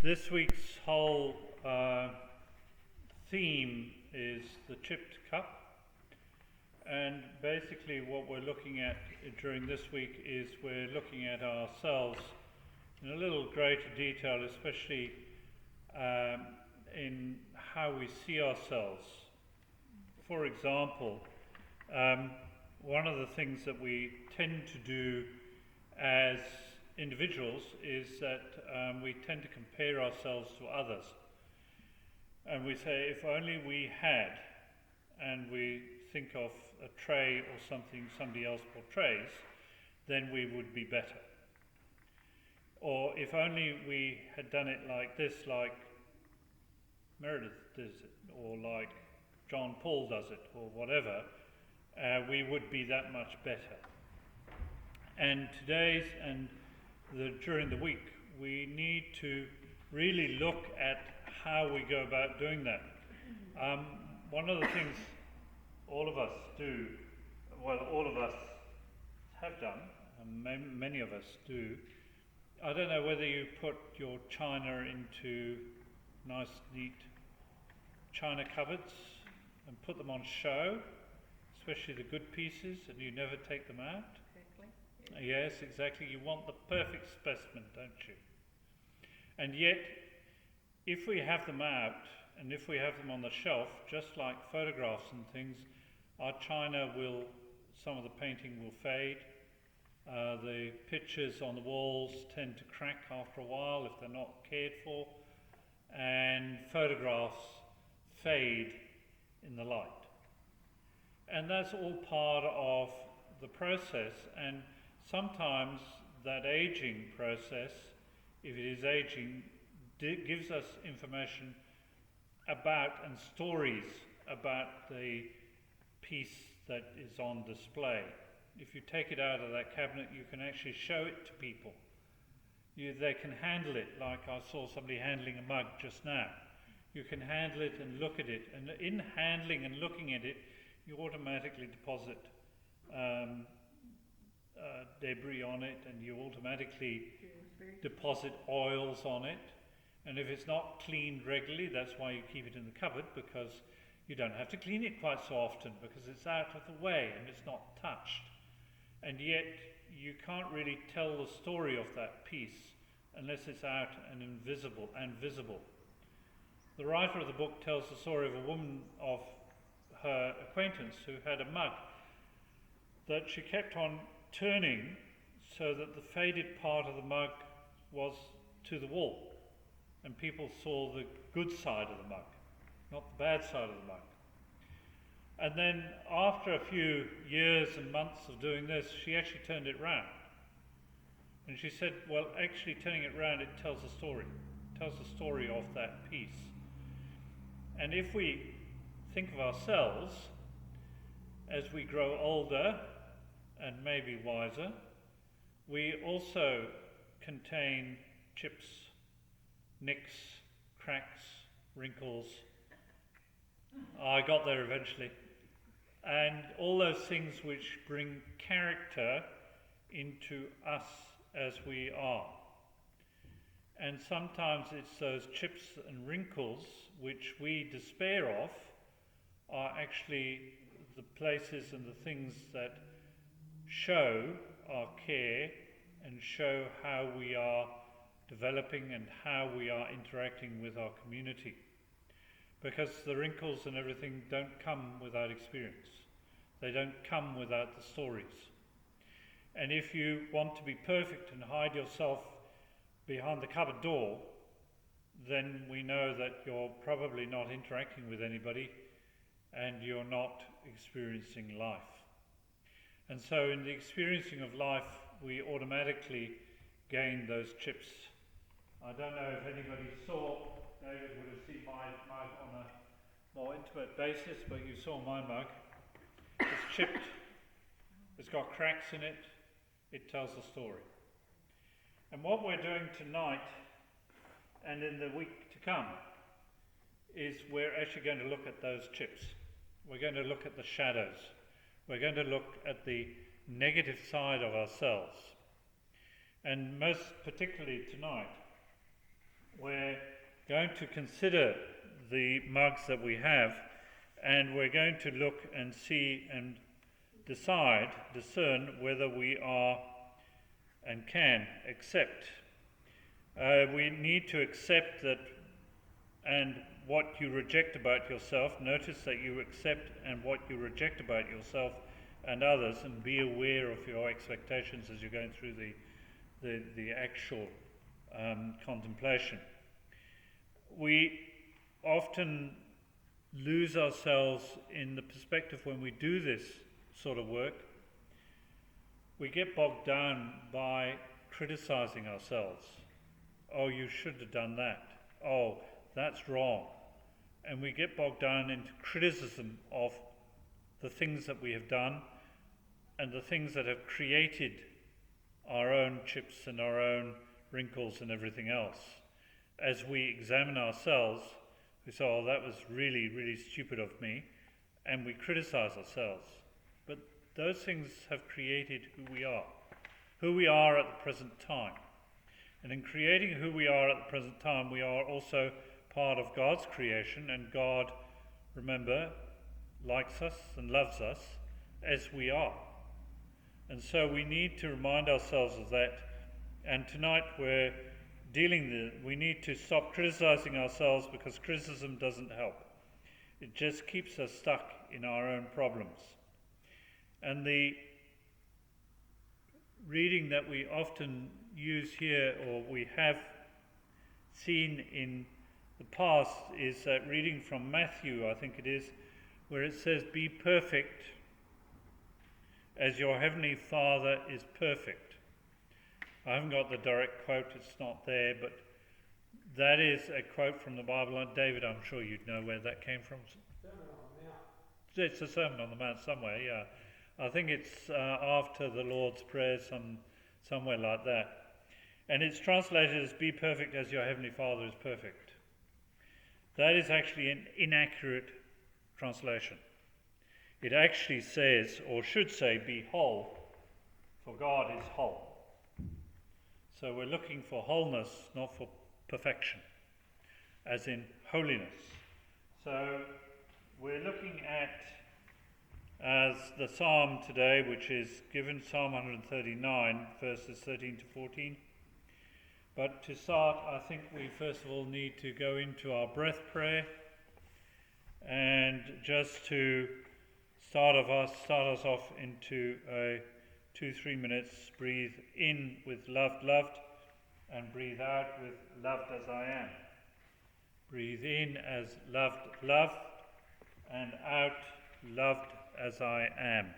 This week's whole theme is the chipped cup, and basically what we're looking at during this week is we're looking at ourselves in a little greater detail, especially in how we see ourselves. For example, one of the things that we tend to do as individuals is that we tend to compare ourselves to others. And we say, if only we had, and we think of a tray or something somebody else portrays, then we would be better. Or if only we had done it like this, like Meredith does it, or like John Paul does it, or whatever, we would be that much better. And today's and during the week, we need to really look at how we go about doing that. One of the things all of us do, well, all of us have done, and many of us do, I don't know whether you put your china into nice, neat china cupboards and put them on show, especially the good pieces, and you never take them out. Yes, exactly. You want the perfect specimen, don't you? And yet, if we have them out, and if we have them on the shelf, just like photographs and things, our china will, some of the painting will fade. The pictures on the walls tend to crack after a while if they're not cared for. And photographs fade in the light. And that's all part of the process. And sometimes that aging process, if it is aging, gives us information about and stories about the piece that is on display. If you take it out of that cabinet, you can actually show it to people. They can handle it, like I saw somebody handling a mug just now. You can handle it and look at it, and in handling and looking at it, you automatically deposit debris on it, and you automatically deposit oils on it. And if it's not cleaned regularly, that's why you keep it in the cupboard, because you don't have to clean it quite so often, because it's out of the way and it's not touched. And yet you can't really tell the story of that piece unless it's out and visible. The writer of the book tells the story of a woman of her acquaintance who had a mug that she kept on turning so that the faded part of the mug was to the wall, and people saw the good side of the mug, not the bad side of the mug. And then after a few years and months of doing this, she actually turned it round. And she said, well, actually turning it round, it tells a story. It tells the story of that piece. And if we think of ourselves as we grow older and maybe wiser, we also contain chips, nicks, cracks, wrinkles. I got there eventually. And all those things which bring character into us as we are. And sometimes it's those chips and wrinkles which we despair of are actually the places and the things that show our care and show how we are developing and how we are interacting with our community. Because the wrinkles and everything don't come without experience. They don't come without the stories. And if you want to be perfect and hide yourself behind the cupboard door, then we know that you're probably not interacting with anybody and you're not experiencing life. And so in the experiencing of life, we automatically gain those chips. I don't know if anybody saw, David would have seen my mug on a more intimate basis, but you saw my mug. It's chipped, it's got cracks in it, it tells a story. And what we're doing tonight and in the week to come is we're actually going to look at those chips. We're going to look at the shadows. We're going to look at the negative side of ourselves. And most particularly tonight, where going to consider the mugs that we have, and we're going to look and see and discern whether we are and can accept. We need to accept that, and what you reject about yourself. Notice that you accept and what you reject about yourself and others, and be aware of your expectations as you're going through the actual contemplation. We often lose ourselves in the perspective when we do this sort of work. We get bogged down by criticizing ourselves. Oh, you should have done that. Oh, that's wrong. And we get bogged down into criticism of the things that we have done and the things that have created our own chips and our own wrinkles and everything else. As we examine ourselves, we say, oh, that was really, really stupid of me, and we criticize ourselves. But those things have created who we are at the present time. And in creating who we are at the present time, we are also part of God's creation, and God, remember, likes us and loves us as we are. And so we need to remind ourselves of that. And tonight we need to stop criticizing ourselves, because criticism doesn't help. It just keeps us stuck in our own problems. And the reading that we often use here, or we have seen in the past, is that reading from Matthew, I think it is, where it says, "Be perfect as your heavenly Father is perfect." I haven't got the direct quote, it's not there, but that is a quote from the Bible. And David, I'm sure you'd know where that came from. Sermon on the Mount. It's a Sermon on the Mount somewhere, yeah. I think it's after the Lord's Prayer, somewhere like that. And it's translated as, "Be perfect as your heavenly Father is perfect." That is actually an inaccurate translation. It actually says, or should say, "Be whole, for God is whole." So we're looking for wholeness, not for perfection, as in holiness. So we're looking at as the psalm today, which is given, Psalm 139, verses 13 to 14. But to start, I think we first of all need to go into our breath prayer, and just to start us off into a 2-3 minutes. Breathe in with loved, and breathe out with loved as I am. Breathe in as loved, and out loved as I am.